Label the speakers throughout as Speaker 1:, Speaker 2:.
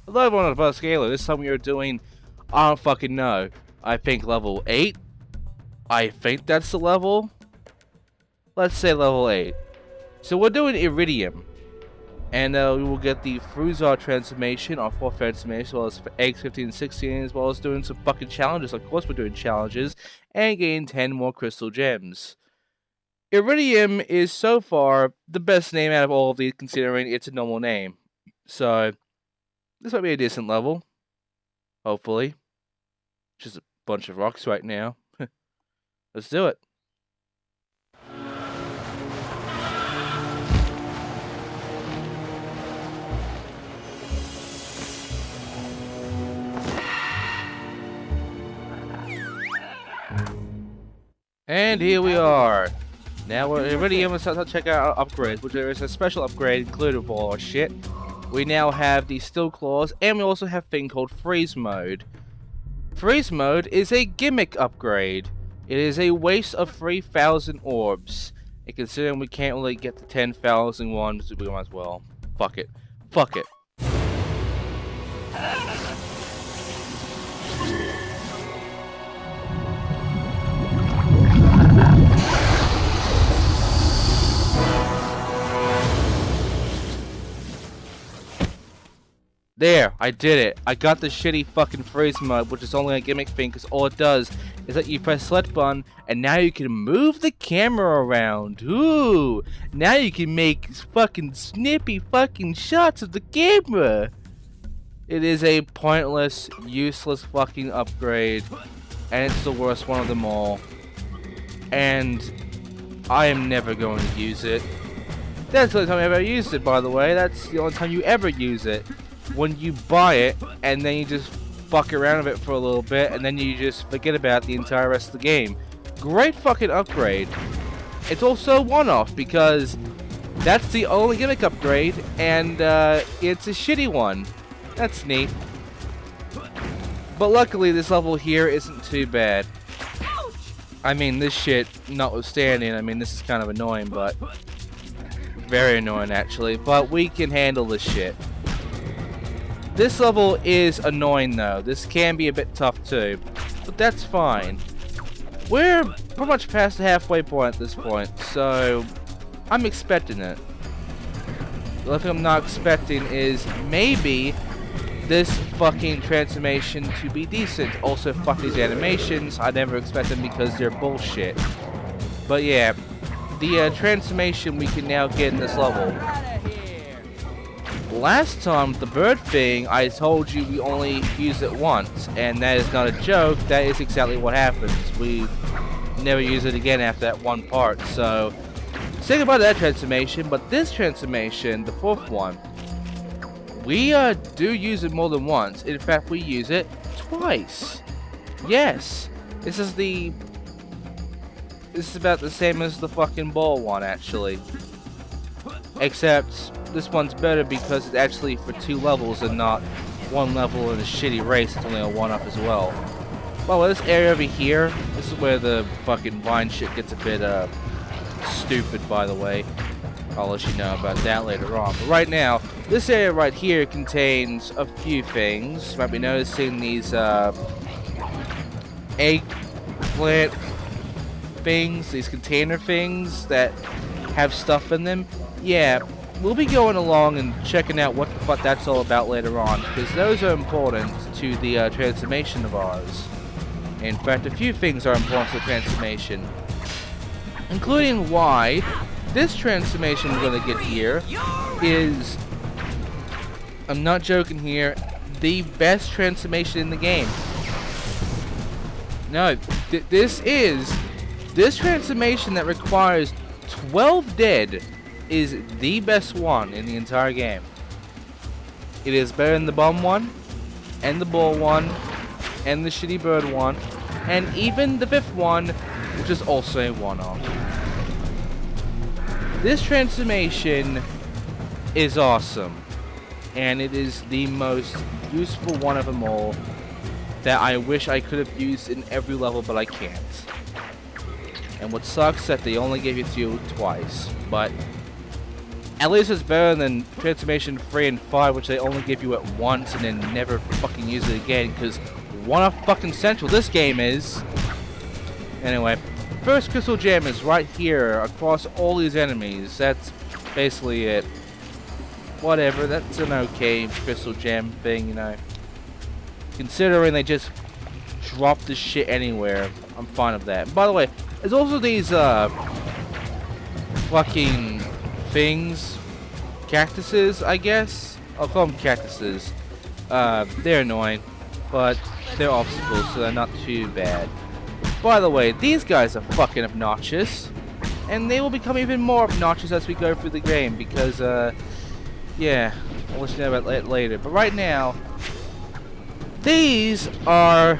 Speaker 1: Hello everyone, about Scalar. This time we are doing, I don't fucking know. I think level 8? I think that's the level? Let's say level 8. So we're doing Iridium. And we will get the Fruzar transformation, our 4th transformation, as well as eggs 15 and 16, as well as doing some fucking challenges. Of course we're doing challenges, and getting 10 more crystal gems. Iridium is so far the best name out of all of these, considering it's a normal name. So this might be a decent level. Hopefully. Just a bunch of rocks right now. Let's do it. And here we are. Now we're already able to check out our upgrades, which there is a special upgrade included with all our shit. We now have the Still Claws, and we also have a thing called Freeze Mode. Freeze Mode is a gimmick upgrade. It is a waste of 3,000 orbs. And considering we can't really get the 10,000 ones, we might as well. Fuck it. Fuck it. There, I did it. I got the shitty fucking freeze mode, which is only a gimmick thing, because all it does is that you press select button, and now you can move the camera around. Ooh, now you can make fucking snippy fucking shots of the camera. It is a pointless, useless fucking upgrade, and it's the worst one of them all. And I am never going to use it. That's the only time I ever used it, by the way. That's the only time you ever use it. When you buy it, and then you just fuck around with it for a little bit, and then you just forget about the entire rest of the game. Great fucking upgrade. It's also one-off, because that's the only gimmick upgrade, and it's a shitty one. That's neat. But luckily, this level here isn't too bad. I mean, this shit notwithstanding, I mean, this is kind of annoying, but very annoying, actually. But we can handle this shit. This level is annoying though. This can be a bit tough too, but that's fine. We're pretty much past the halfway point at this point, so I'm expecting it. The only thing I'm not expecting is maybe this fucking transformation to be decent. Also, fuck these animations. I never expect them because they're bullshit. But yeah, the transformation we can now get in this level. Last time, the bird thing, I told you we only use it once, and that is not a joke. That is exactly what happens. We never use it again after that one part, so say goodbye to that transformation. But this transformation, the 4th one, we do use it more than once. In fact, we use it twice. Yes, this is about the same as the fucking ball one, actually. Except this one's better because it's actually for 2 levels and not 1 level in a shitty race. It's only a 1-up as well. Well, this area over here, this is where the fucking vine shit gets a bit stupid, by the way. I'll let you know about that later on. But right now, this area right here contains a few things. You might be noticing these eggplant things, these container things that have stuff in them. Yeah, we'll be going along and checking out what the fuck that's all about later on, because those are important to the transformation of ours. In fact, a few things are important to the transformation, including why this transformation we're going to get here is, I'm not joking here, the best transformation in the game. No, this transformation that requires 12 dead is the best one in the entire game. It is better than the bomb one, and the ball one, and the shitty bird one, and even the 5th one, which is also a one-off. This transformation is awesome, and it is the most useful one of them all that I wish I could have used in every level, but I can't. And what sucks that they only gave it to you twice, but At least it's better than Transformation 3 and 5, which they only give you at once and then never fucking use it again, because what a fucking central this game is. Anyway, first crystal gem is right here across all these enemies. That's basically it. Whatever, that's an okay crystal gem thing, you know. Considering they just drop this shit anywhere, I'm fine with that. And by the way, there's also these fucking things, cactuses, I guess. I'll call them cactuses. They're annoying, but they're obstacles, so they're not too bad. By the way, these guys are fucking obnoxious, and they will become even more obnoxious as we go through the game, because yeah, I'll let you know about that later. But right now, these are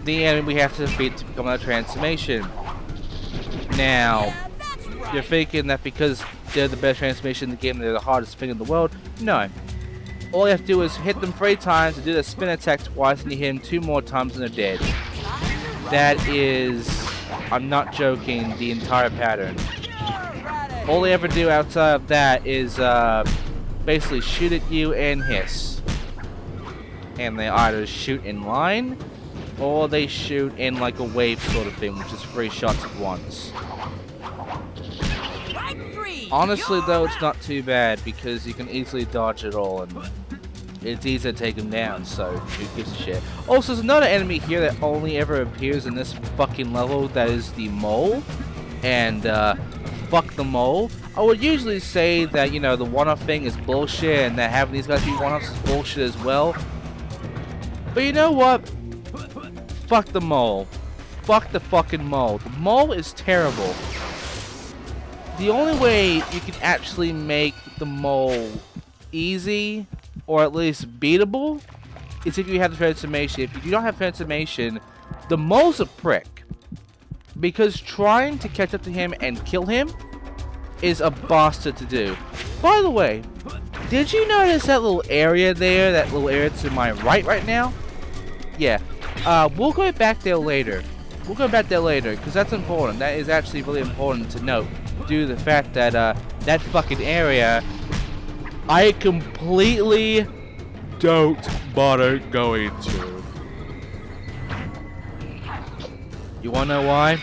Speaker 1: the enemy we have to defeat to become a transformation. Now, you're thinking that because they're the best transformation in the game, they're the hardest thing in the world. No. All you have to do is hit them 3 times and do the spin attack twice, and you hit them 2 more times and they're dead. That is, I'm not joking, the entire pattern. All they ever do outside of that is basically shoot at you and hiss. And they either shoot in line, or they shoot in like a wave sort of thing, which is 3 shots at once. Honestly though, it's not too bad because you can easily dodge it all and it's easy to take them down, so who gives a shit. Also, there's another enemy here that only ever appears in this fucking level, that is the mole. And fuck the mole. I would usually say that, you know, the one-off thing is bullshit and that having these guys be one-offs is bullshit as well. But you know what? Fuck the mole. Fuck the fucking mole. The mole is terrible. The only way you can actually make the mole easy, or at least beatable, is if you have the transformation. If you do not have transformation, the mole's a prick. Because trying to catch up to him and kill him is a bastard to do. By the way, did you notice that little area there? That little area to my right now? Yeah. We'll go back there later. We'll go back there later, because that's important. That is actually really important to note, due to the fact that that fucking area, I completely don't bother going to. You wanna know why?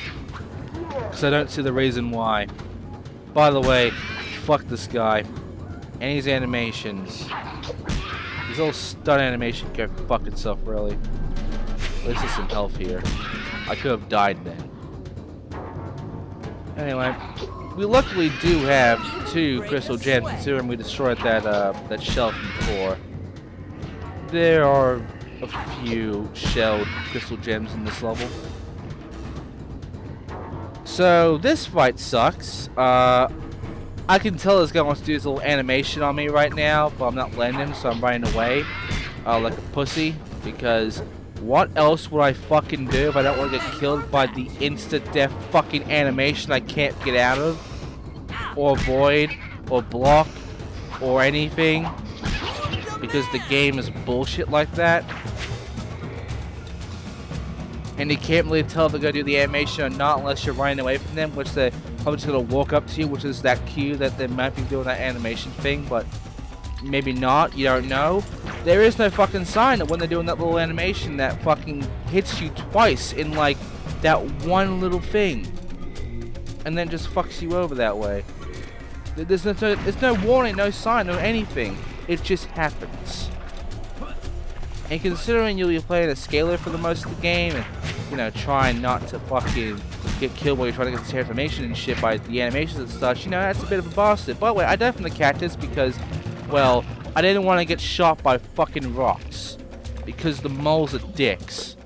Speaker 1: Because I don't see the reason why. By the way, fuck this guy. And his animations. His little stun animation can fuck itself, really. At least there's some health here. I could have died then. Anyway, we luckily do have 2 crystal gems, considering we destroyed that that shelf before. There are a few shelled crystal gems in this level. So this fight sucks. I can tell this guy wants to do his little animation on me right now, but I'm not letting him, so I'm running away like a pussy, because what else would I fucking do if I don't want to get killed by the insta-death fucking animation I can't get out of, or avoid, or block, or anything, because the game is bullshit like that. And you can't really tell if they're going to do the animation or not unless you're running away from them, which they're probably just going to walk up to you, which is that cue that they might be doing that animation thing, but maybe not, you don't know. There is no fucking sign that when they're doing that little animation that fucking hits you twice in like that one little thing, and then just fucks you over that way. There's no warning, no sign, no anything. It just happens. And considering you'll be playing a scaler for the most of the game, and you know, trying not to fucking get killed while you're trying to get the transformation and shit by the animations and such, you know, that's a bit of a bastard. By the way, I definitely catch this because, well, I didn't want to get shot by fucking rocks, because the moles are dicks,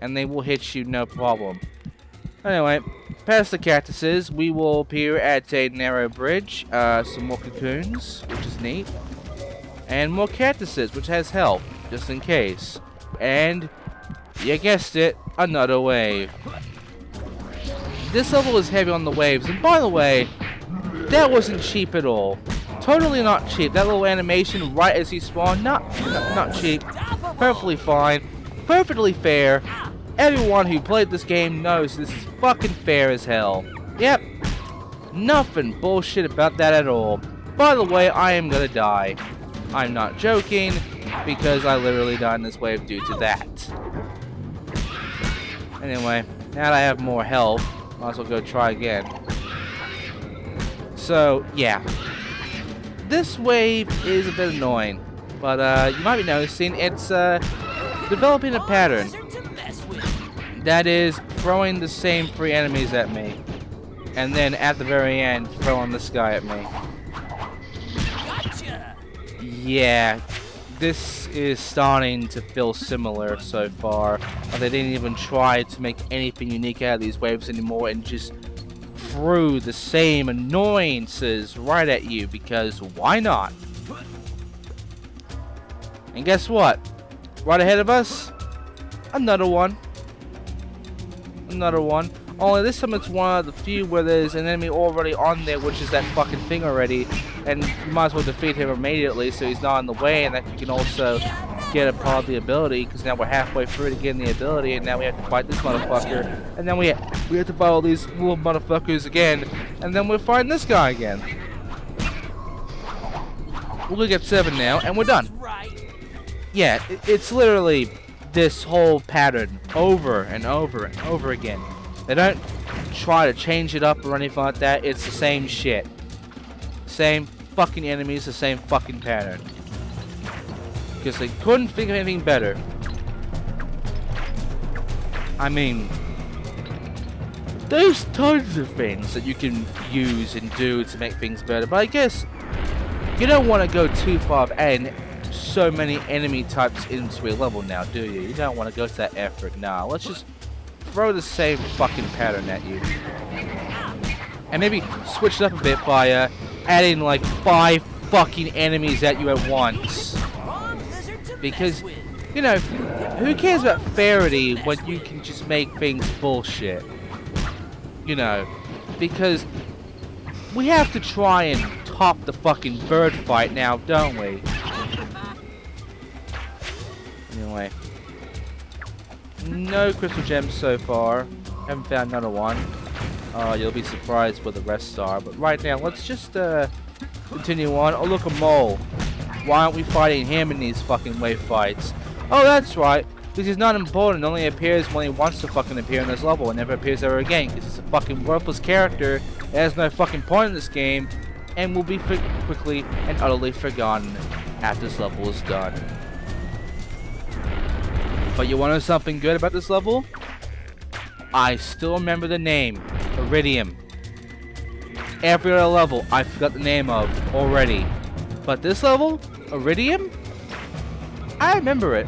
Speaker 1: and they will hit you no problem. Anyway, past the cactuses, we will appear at a narrow bridge, some more cocoons, which is neat, and more cactuses, which has health, just in case, and, you guessed it, another wave. This level is heavy on the waves, and by the way, that wasn't cheap at all. Totally not cheap. That little animation right as you spawn, not cheap. Perfectly fine. Perfectly fair. Everyone who played this game knows this is fucking fair as hell. Yep. Nothing bullshit about that at all. by the way, I am gonna die. I'm not joking, because I literally died in this wave due to that. Anyway, now that I have more health, might as well go try again. So, yeah. This wave is a bit annoying, but you might be noticing it's developing a pattern. That is throwing the same 3 enemies at me. And then at the very end, throwing this guy at me. Yeah, this is starting to feel similar so far. They didn't even try to make anything unique out of these waves anymore and just threw the same annoyances right at you because why not? And guess what? Right ahead of us, another one. Another one. Only this time it's one of the few where there's an enemy already on there, which is that fucking thing already. And you might as well defeat him immediately so he's not in the way, and that you can also get a part of the ability, because now we're halfway through to getting the ability, and now we have to fight this motherfucker. And then we have to fight all these little motherfuckers again, and then we're fighting this guy again. We're gonna get 7 now, and we're done. Yeah, it's literally this whole pattern over and over and over again. They don't try to change it up or anything like that. It's the same shit. Same fucking enemies, the same fucking pattern. Because they couldn't think of anything better. I mean, there's tons of things that you can use and do to make things better, but I guess you don't want to go too far and so many enemy types into a level now, do you? You don't want to go to that effort. Nah, let's just throw the same fucking pattern at you. And maybe switch it up a bit by adding like 5 fucking enemies at you at once. Because, you know, who cares about fairity when you can just make things bullshit? You know, because we have to try and top the fucking bird fight now, don't we? Anyway. No crystal gems so far. Haven't found another one. You'll be surprised where the rest are. But right now, let's just continue on. Oh, look, a mole. Why aren't we fighting him in these fucking wave fights? Oh, that's right. Because he's not important. It only appears when he wants to fucking appear in this level and never appears ever again. Because he's a fucking worthless character that has no fucking point in this game and will be quickly and utterly forgotten after this level is done. But you want to know something good about this level? I still remember the name. Iridium. Every other level I forgot the name of already. But this level? Iridium? I remember it.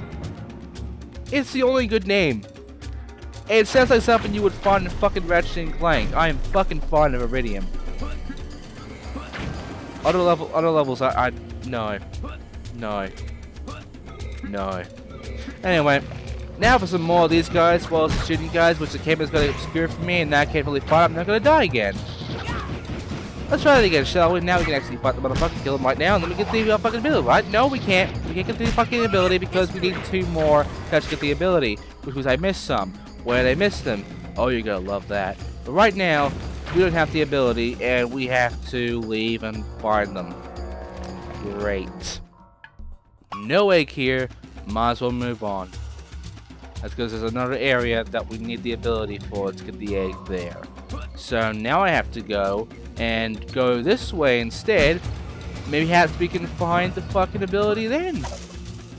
Speaker 1: It's the only good name. It sounds like something you would find in fucking Ratchet & Clank. I am fucking fond of Iridium. Other levels no. Anyway, now for some more of these guys, well, as the shooting guys, which the camera's gonna obscure for me, and now I can't really fight. I'm not gonna die again. Let's try that again, shall we? Now we can actually fight the motherfucker, kill him right now, and then we get the fucking ability, right? No, we can't. We can't get the fucking ability because we need 2 more to get the ability, which was I missed some. Where did I miss them? Oh, you're gonna love that. But right now, we don't have the ability, and we have to leave and find them. Great. No egg here. Might as well move on. That's because there's another area that we need the ability for to get the egg there. So now I have to go and go this way instead. Maybe perhaps we can find the fucking ability then.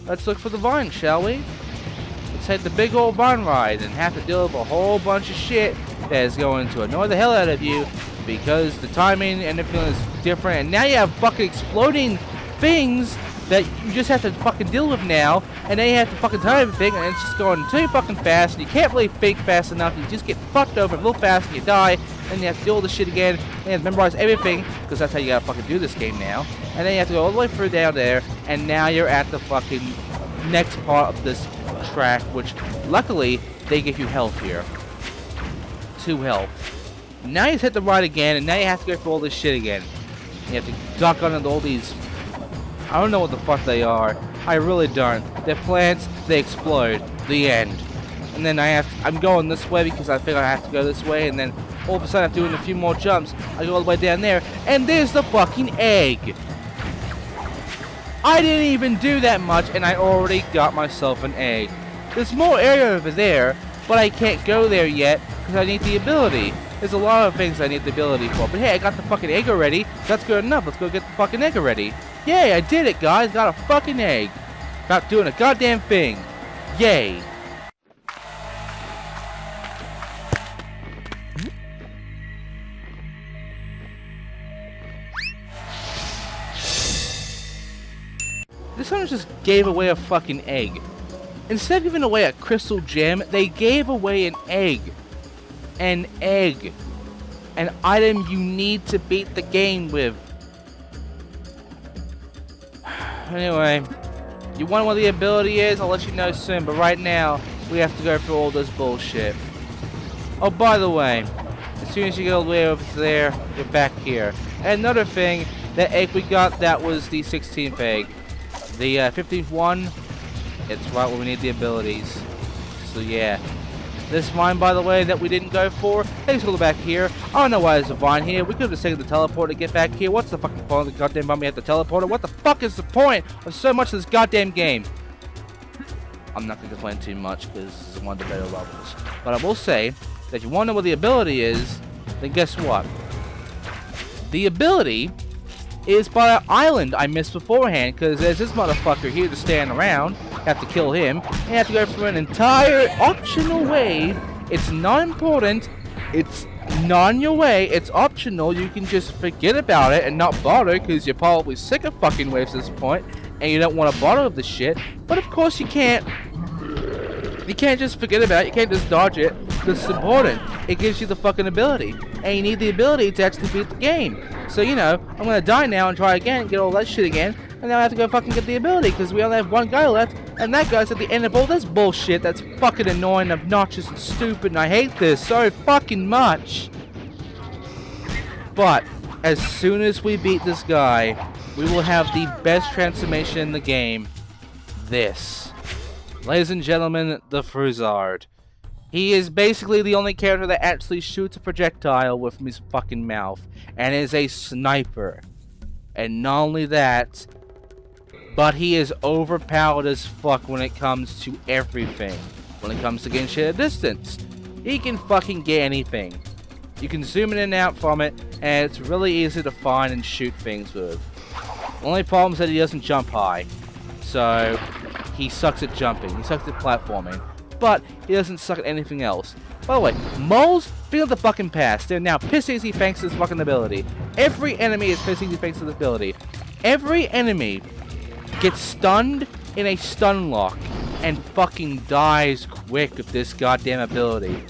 Speaker 1: Let's look for the vine, shall we? Let's head the big old vine ride and have to deal with a whole bunch of shit that is going to annoy the hell out of you because the timing and everything is different, and now you have fucking exploding things that you just have to fucking deal with now, and then you have to fucking time everything, and it's just going too fucking fast, and you can't really think fast enough, you just get fucked over real fast, and you die, and you have to do all this shit again, and you have to memorize everything, because that's how you gotta fucking do this game now, and then you have to go all the way through down there, and now you're at the fucking next part of this track, which, luckily, they give you health here. 2 health. Now you hit the ride again, and now you have to go through all this shit again. You have to duck under all these... I don't know what the fuck they are. I really don't. They're plants, they explode. The end. And then I'm going this way because I think I have to go this way, and then All of a sudden, after doing a few more jumps, I go all the way down there, and there's the fucking egg. I didn't even do that much, and I already got myself an egg. There's more area over there, but I can't go there yet because I need the ability. There's a lot of things I need the ability for. But hey, I got the fucking egg already. That's good enough. Let's go get the fucking egg already. Yay, I did it, guys. Got a fucking egg. Without doing a goddamn thing. Yay. This one just gave away a fucking egg. Instead of giving away a crystal gem, they gave away an egg. An egg. An item you need to beat the game with. Anyway, you want what the ability is? I'll let you know soon, but right now, we have to go through all this bullshit. Oh, by the way, as soon as you get all the way over there, you're back here. And another thing, that egg we got, that was the 16th egg. The 15th one, it's right where we need the abilities. So yeah. This vine, by the way, that we didn't go for, let's go back here. I don't know why there's a vine here. We could have just taken the teleport to get back here. What's the fucking point of the goddamn bump? We have the teleporter. What the fuck is the point of so much of this goddamn game? I'm not going to complain too much because this is one of the better levels. But I will say that if you want to know what the ability is, then guess what? The ability is by an island I missed beforehand, because there's this motherfucker here to stand around. Have to kill him, and have to go through an entire optional wave. It's not important. It's not on your way. It's optional. You can just forget about it and not bother, because you're probably sick of fucking waves at this point, and you don't want to bother with the shit. But of course you can't. You can't just forget about it. You can't just dodge it. Because it's important. It gives you the fucking ability. And you need the ability to actually beat the game. So, you know, I'm going to die now and try again and get all that shit again. And now I have to go fucking get the ability. Because we only have one guy left. And that guy's at the end of all this bullshit. That's fucking annoying, obnoxious, and stupid. And I hate this so fucking much. But, as soon as we beat this guy, we will have the best transformation in the game. This. Ladies and gentlemen, the Fruzard. He is basically the only character that actually shoots a projectile with his fucking mouth. And is a sniper. And not only that, but he is overpowered as fuck when it comes to everything. When it comes to getting shit at distance. He can fucking get anything. You can zoom in and out from it, and it's really easy to find and shoot things with. The only problem is that he doesn't jump high. So, he sucks at jumping. He sucks at platforming. But he doesn't suck at anything else. By the way, moles feel the fucking past. They're now piss easy thanks to this fucking ability. Every enemy is piss easy thanks to this ability. Every enemy gets stunned in a stun lock and fucking dies quick with this goddamn ability.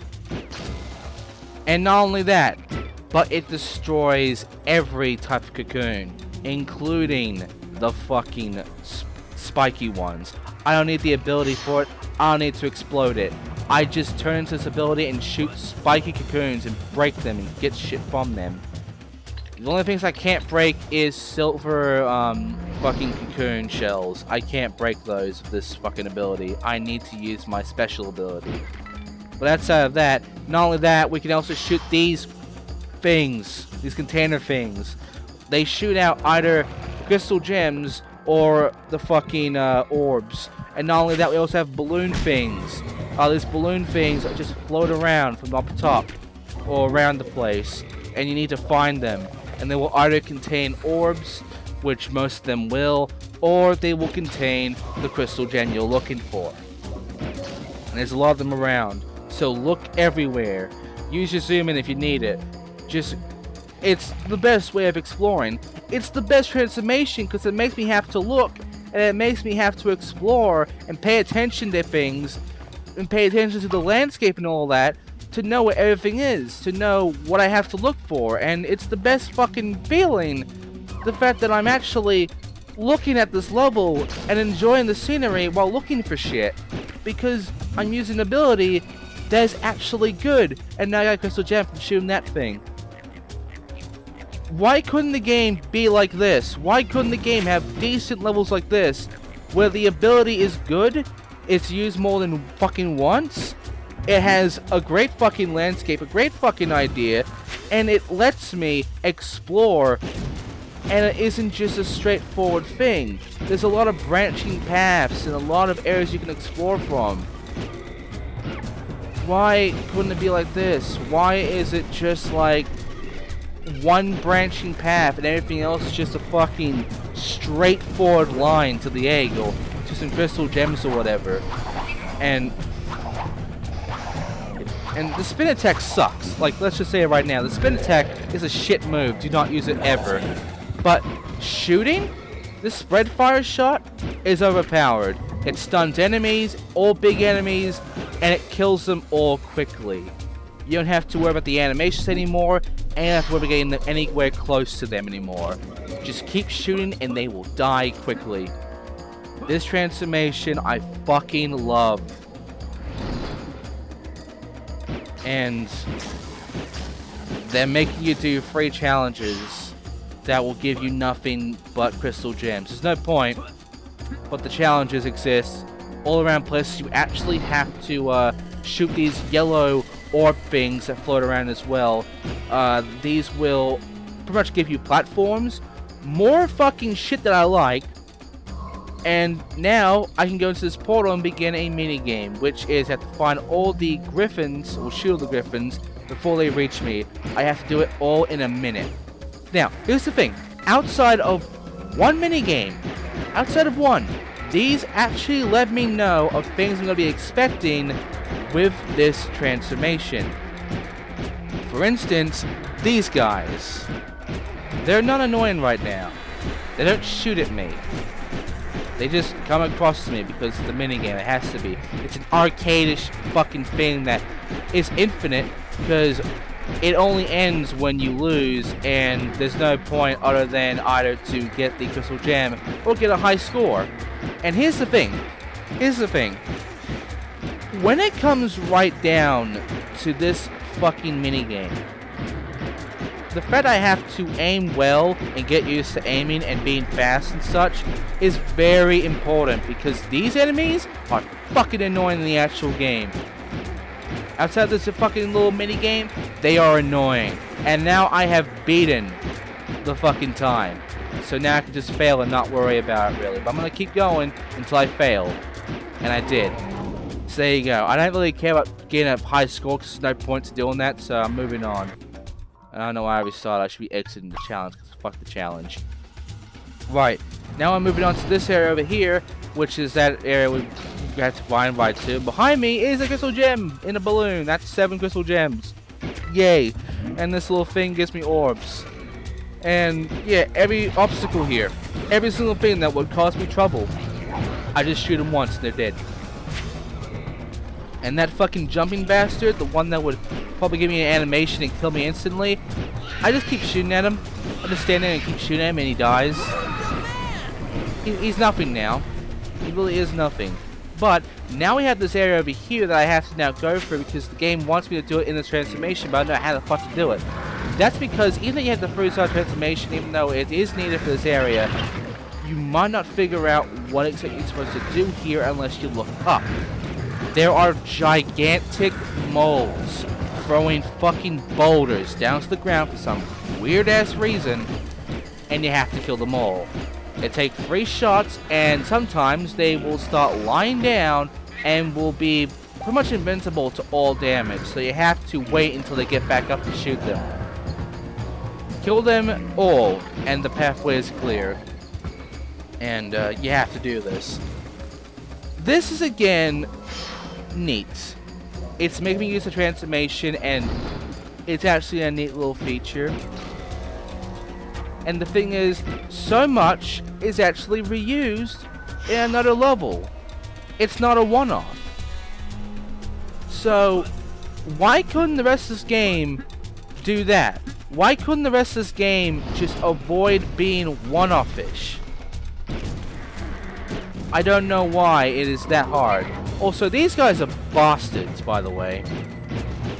Speaker 1: And not only that, but it destroys every type of cocoon, including the fucking spiky ones. I don't need the ability for it. I don't need to explode it. I just turn into this ability and shoot spiky cocoons and break them and get shit from them. The only things I can't break is silver fucking cocoon shells. I can't break those with this fucking ability. I need to use my special ability. But outside of that, not only that, we can also shoot these things, these container things. They shoot out either crystal gems or the fucking orbs. And not only that, we also have balloon things. These balloon things just float around from up top or around the place, and you need to find them. And they will either contain orbs, which most of them will, or they will contain the crystal gem you're looking for. And there's a lot of them around, so look everywhere. Use your zoom in if you need it. It's the best way of exploring. It's the best transformation because it makes me have to look, and it makes me have to explore and pay attention to things and pay attention to the landscape and all that to know what everything is, to know what I have to look for. And it's the best fucking feeling, the fact that I'm actually looking at this level and enjoying the scenery while looking for shit, because I'm using an ability that's actually good. And now I got a crystal gem from shooting that thing. Why couldn't the game be like this? Why couldn't the game have decent levels like this, where the ability is good, it's used more than fucking once, it has a great fucking landscape, a great fucking idea, and it lets me explore, and it isn't just a straightforward thing. There's a lot of branching paths and a lot of areas you can explore from. Why couldn't it be like this? Why is it just like one branching path and everything else is just a fucking straightforward line to the egg or to some crystal gems or whatever? And the spin attack sucks. Like, let's just say it right now. The spin attack is a shit move. Do not use it ever. But shooting, the spread fire shot is overpowered. It stuns enemies, all big enemies, and it kills them all quickly. You don't have to worry about the animations anymore, and you don't have to worry about getting them anywhere close to them anymore. Just keep shooting and they will die quickly. This transformation I fucking love. And they're making you do free challenges that will give you nothing but crystal gems. There's no point, but the challenges exist all around places. You actually have to shoot these yellow orb things that float around as well. These will pretty much give you platforms, more fucking shit that I like. And now I can go into this portal and begin a mini game, which is I have to find all the griffins, or shoot all the griffins before they reach me. I have to do it all in a minute. Now, here's the thing. Outside of one mini game, outside of one, these actually let me know of things I'm going to be expecting with this transformation. For instance, these guys. They're not annoying right now. They don't shoot at me. They just come across to me because it's the minigame. It has to be. It's an arcade-ish fucking thing that is infinite because it only ends when you lose, and there's no point other than either to get the crystal gem or get a high score. And here's the thing. When it comes right down to this fucking minigame, the fact I have to aim well and get used to aiming and being fast and such is very important because these enemies are fucking annoying in the actual game. Outside this fucking little mini game, they are annoying. And now I have beaten the fucking time. So now I can just fail and not worry about it really. But I'm gonna keep going until I fail. And I did. So there you go. I don't really care about getting a high score because there's no point to doing that, so I'm moving on. I don't know why I restarted. I should be exiting the challenge because fuck the challenge. Right. Now I'm moving on to this area over here, which is that area we got to find right to. Behind me is a crystal gem in a balloon. That's 7 crystal gems. Yay. And this little thing gives me orbs. And yeah, every obstacle here, every single thing that would cause me trouble, I just shoot them once and they're dead. And that fucking jumping bastard, the one that would probably give me an animation and kill me instantly, I just keep shooting at him. I just stand there and keep shooting at him and he dies. He's nothing now. He really is nothing. But now we have this area over here that I have to now go through because the game wants me to do it in this transformation, but I don't know how the fuck to do it. That's because even though you have the 3-star transformation, even though it is needed for this area, you might not figure out what exactly you're supposed to do here unless you look up. There are gigantic moles throwing fucking boulders down to the ground for some weird ass reason, and you have to kill them all. They take 3 shots, and sometimes they will start lying down and will be pretty much invincible to all damage, so you have to wait until they get back up to shoot them. Kill them all, and the pathway is clear. And you have to do this. This is again neat. It's making me use the transformation, and it's actually a neat little feature. And the thing is, so much is actually reused in another level. It's not a one-off. So, why couldn't the rest of this game do that? Why couldn't the rest of this game just avoid being one-off-ish? I don't know why it is that hard. Also, these guys are bastards, by the way.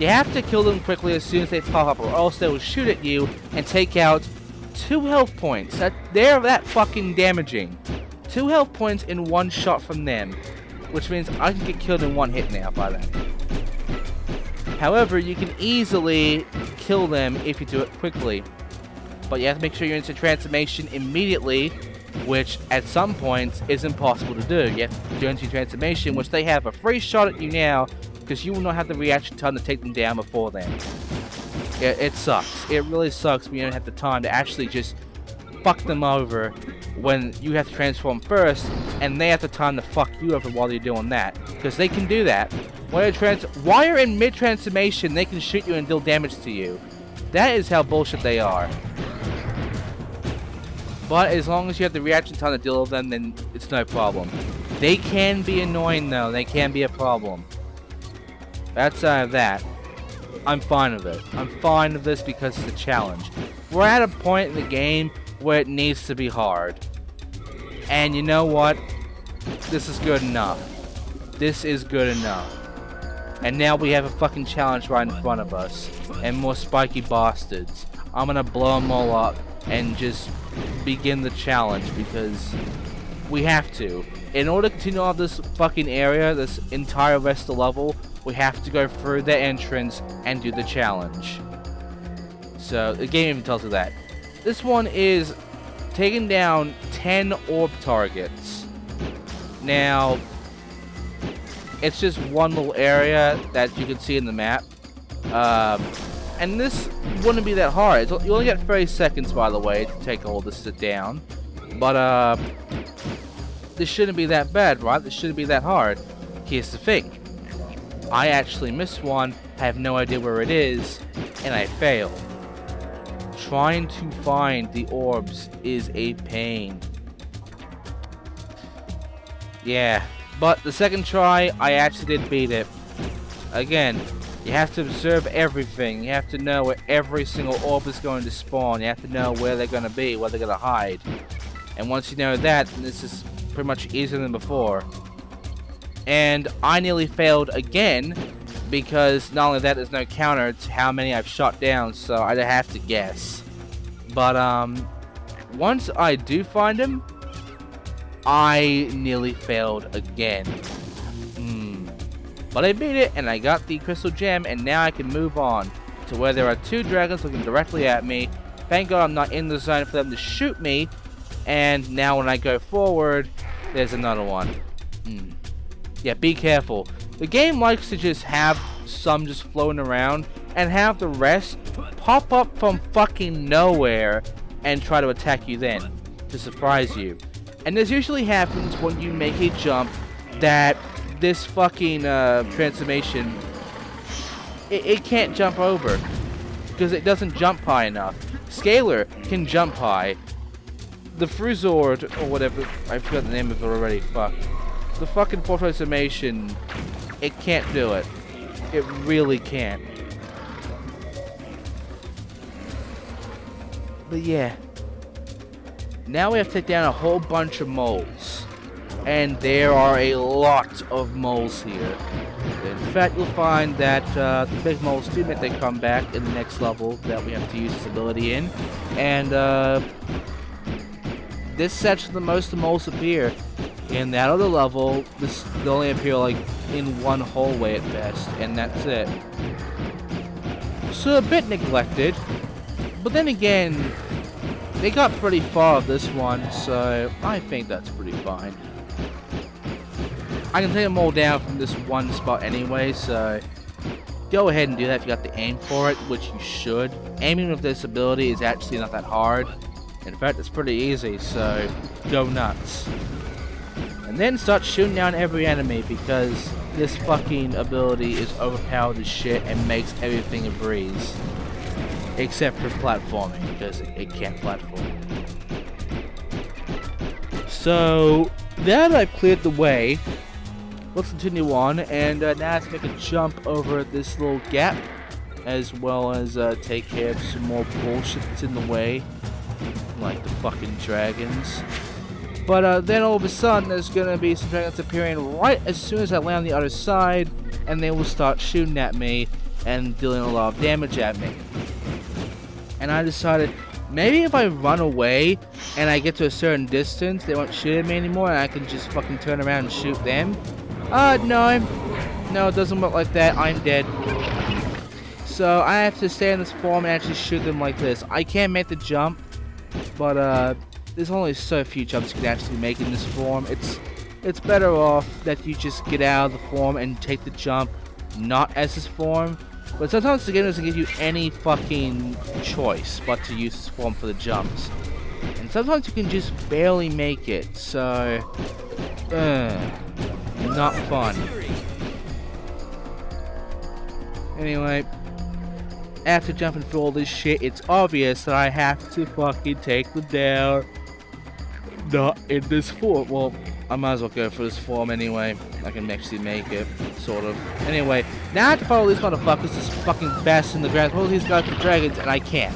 Speaker 1: You have to kill them quickly as soon as they pop up, or else they will shoot at you and take out 2 health points. They're that fucking damaging. 2 health points in 1 shot from them, which means I can get killed in 1 hit now by them. However, you can easily kill them if you do it quickly. But you have to make sure you're into transformation immediately, which at some points is impossible to do. You have to do into transformation, which they have a free shot at you now, because you will not have the reaction time to take them down before then. It sucks. It really sucks when you don't have the time to actually just fuck them over when you have to transform first, and they have the time to fuck you over while you're doing that. Because they can do that. While you're in mid-transformation, they can shoot you and deal damage to you. That is how bullshit they are. But as long as you have the reaction time to deal with them, then it's no problem. They can be annoying though, they can be a problem. Outside of that, I'm fine with it. I'm fine with this because it's a challenge. We're at a point in the game where it needs to be hard. And you know what? This is good enough. This is good enough. And now we have a fucking challenge right in front of us. And more spiky bastards. I'm gonna blow them all up and just begin the challenge because we have to. In order to continue on this fucking area, this entire rest of the level, we have to go through the entrance and do the challenge. So the game even tells you that. This one is taking down 10 orb targets. Now, it's just one little area that you can see in the map. And this wouldn't be that hard. You only get 30 seconds, by the way, to take all this down. But, this shouldn't be that bad, right? This shouldn't be that hard. Here's the thing. I actually missed one, have no idea where it is, and I failed. Trying to find the orbs is a pain. Yeah, but the second try, I actually did beat it. Again, you have to observe everything. You have to know where every single orb is going to spawn. You have to know where they're going to be, where they're going to hide. And once you know that, this is pretty much easier than before. And I nearly failed again, because not only that, there's no counter to how many I've shot down, so I'd have to guess. But, once I do find him, I nearly failed again. But I beat it, and I got the crystal gem, and now I can move on to where there are 2 dragons looking directly at me. Thank God I'm not in the zone for them to shoot me, and now when I go forward, there's another one. Yeah, be careful. The game likes to just have some just floating around, and have the rest pop up from fucking nowhere and try to attack you then, to surprise you. And this usually happens when you make a jump that this fucking transformation, it can't jump over, because it doesn't jump high enough. Scalar can jump high. The Fruzord, or whatever, I forgot the name of it already, fuck. The fucking fourth transformation, it can't do it. It really can't. But yeah. Now we have to take down a whole bunch of moles. And there are a lot of moles here. In fact, you'll find that the big moles do make their comeback in the next level that we have to use this ability in. And this section, the most of the moles appear. In that other level, they only appear like in one hallway at best, and that's it. So a bit neglected, but then again, they got pretty far of this one, so I think that's pretty fine. I can take them all down from this one spot anyway, so go ahead and do that if you got the aim for it, which you should. Aiming with this ability is actually not that hard. In fact, it's pretty easy, so go nuts. And then start shooting down every enemy, because this fucking ability is overpowered as shit and makes everything a breeze. Except for platforming, because it can't platform. So, now that I've cleared the way, let's continue on, and now let's make a jump over this little gap, as well as take care of some more bullshit that's in the way, like the fucking dragons. But then all of a sudden, there's gonna be some dragons appearing right as soon as I land on the other side, and they will start shooting at me and dealing a lot of damage at me. And I decided, maybe if I run away and I get to a certain distance, they won't shoot at me anymore, and I can just fucking turn around and shoot them. No, it doesn't work like that. I'm dead. So I have to stay in this form and actually shoot them like this. I can't make the jump, but there's only so few jumps you can actually make in this form. It's better off that you just get out of the form and take the jump, not as this form. But sometimes the game doesn't give you any fucking choice but to use this form for the jumps. And sometimes you can just barely make it, so not fun. Anyway, after jumping through all this shit, it's obvious that I have to fucking take them down. Not in this form. Well, I might as well go for this form anyway. I can actually make it, sort of. Anyway, now I have to follow these motherfuckers, this fucking best in the ground. All these guys with dragons, and I can't.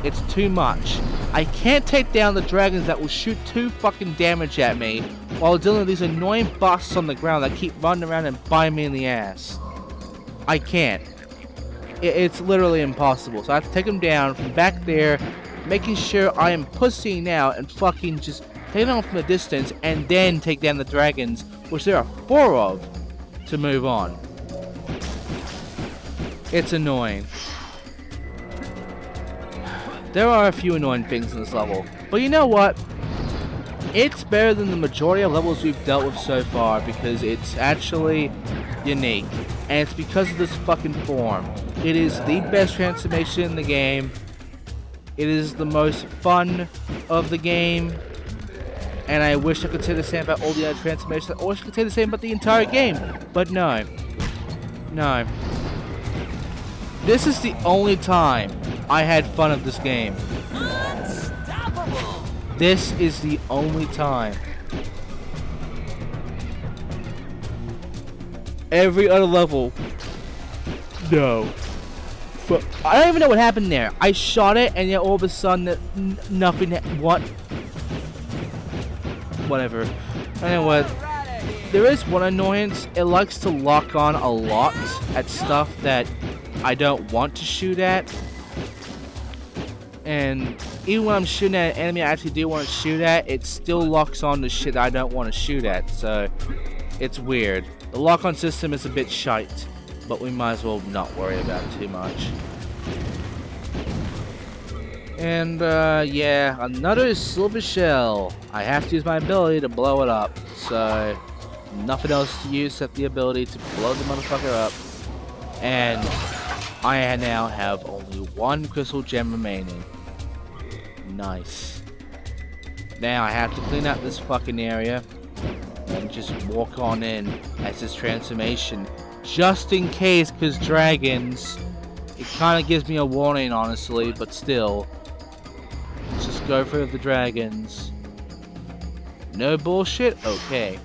Speaker 1: It's too much. I can't take down the dragons that will shoot 2 fucking damage at me while dealing with these annoying busts on the ground that keep running around and biting me in the ass. I can't. It's literally impossible. So I have to take them down from back there, making sure I am pussying out and fucking just taking them from a distance and then take down the dragons, which there are 4 of, to move on. It's annoying. There are a few annoying things in this level, but you know what? It's better than the majority of levels we've dealt with so far because it's actually unique, and it's because of this fucking form. It is the best transformation in the game. It is the most fun of the game, and I wish I could say the same about all the other transformations. I wish I could say the same about the entire game, but no. No. This is the only time I had fun of this game. Unstoppable. This is the only time. Every other level, no. But I don't even know what happened there. I shot it, and yet all of a sudden, nothing. What? Whatever. Anyway, there is one annoyance. It likes to lock on a lot at stuff that I don't want to shoot at. And even when I'm shooting at an enemy I actually do want to shoot at, it still locks on to shit I don't want to shoot at. So, it's weird. The lock-on system is a bit shite, but we might as well not worry about it too much. And, yeah, another silver shell. I have to use my ability to blow it up, so nothing else to use except the ability to blow the motherfucker up. And I now have only 1 crystal gem remaining. Nice. Now I have to clean up this fucking area and just walk on in as this transformation, just in case, because dragons. It kind of gives me a warning, honestly, but still. Let's just go for the dragons. No bullshit? Okay.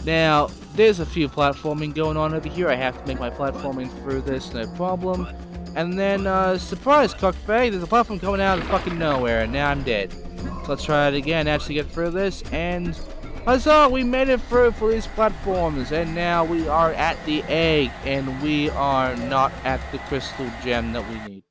Speaker 1: Now, there's a few platforming going on over here. I have to make my platforming through this, no problem. And then, surprise, cockbag, there's a platform coming out of fucking nowhere, and now I'm dead. So let's try it again, actually get through this, and huzzah, we made it through for these platforms, and now we are at the egg, and we are not at the crystal gem that we need.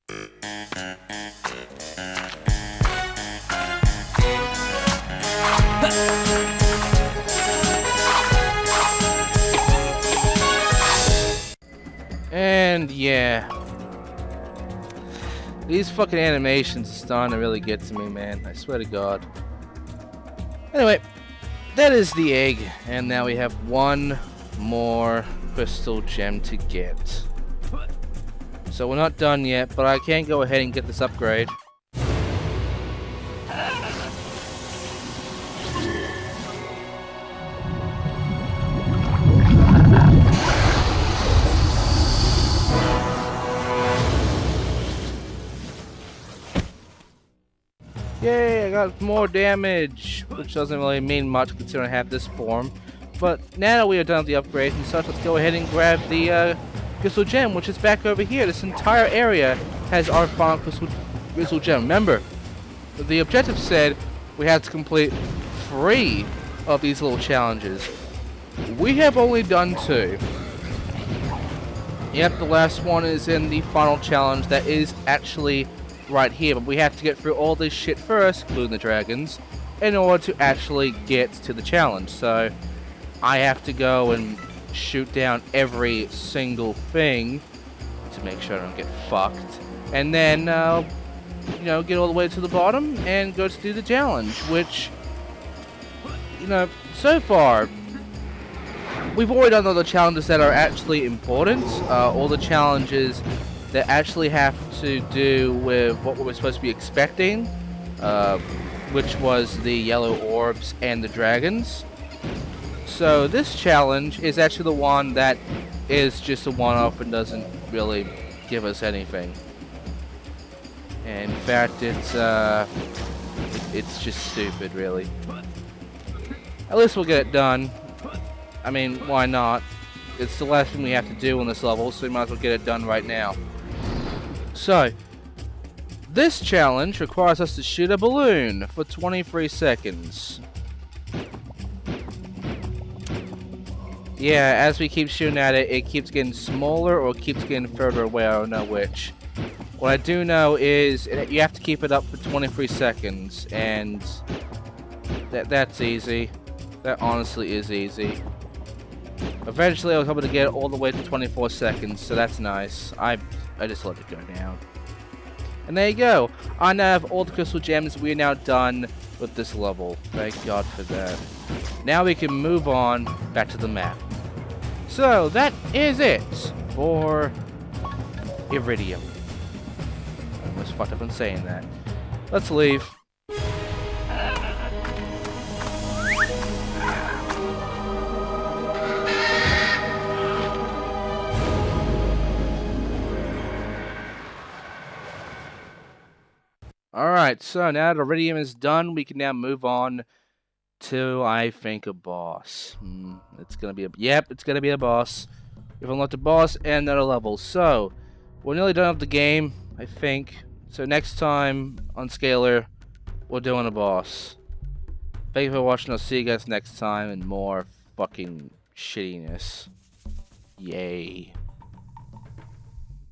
Speaker 1: And yeah, these fucking animations are starting to really get to me, man. I swear to God. Anyway, that is the egg, and now we have 1 more crystal gem to get. So we're not done yet, but I can go ahead and get this upgrade. Yay, I got more damage, which doesn't really mean much considering I have this form. But now that we are done with the upgrades and such, let's go ahead and grab the crystal gem, which is back over here. This entire area has our final crystal gem. Remember, the objective said we had to complete 3 of these little challenges. We have only done 2. Yep, the last one is in the final challenge that is actually right here, but we have to get through all this shit first, including the dragons, in order to actually get to the challenge. So I have to go and shoot down every single thing to make sure I don't get fucked. And then, you know, get all the way to the bottom and go to do the challenge, which, you know, so far, we've already done all the challenges that are actually important, all the challenges that actually have to do with what we were supposed to be expecting, which was the yellow orbs and the dragons. So this challenge is actually the one that is just a one-off and doesn't really give us anything. And in fact, it's just stupid, really. At least we'll get it done. I mean, why not? It's the last thing we have to do on this level, so we might as well get it done right now. So, this challenge requires us to shoot a balloon for 23 seconds. Yeah, as we keep shooting at it, it keeps getting smaller or keeps getting further away. I don't know which. What I do know is you have to keep it up for 23 seconds, and that's easy. That honestly is easy. Eventually, I was able to get it all the way to 24 seconds, so that's nice. I just let it go down. And there you go. I now have all the crystal gems. We are now done with this level. Thank God for that. Now we can move on back to the map. So, that is it for Iridium. I almost fucked up on saying that. Let's leave. Alright, so now that Iridium is done, we can now move on to, I think, a boss. It's gonna be a... Yep, it's gonna be a boss. We've unlocked a boss and another level. So, we're nearly done with the game, I think. So next time on Scalar, we're doing a boss. Thank you for watching. I'll see you guys next time and more fucking shittiness. Yay.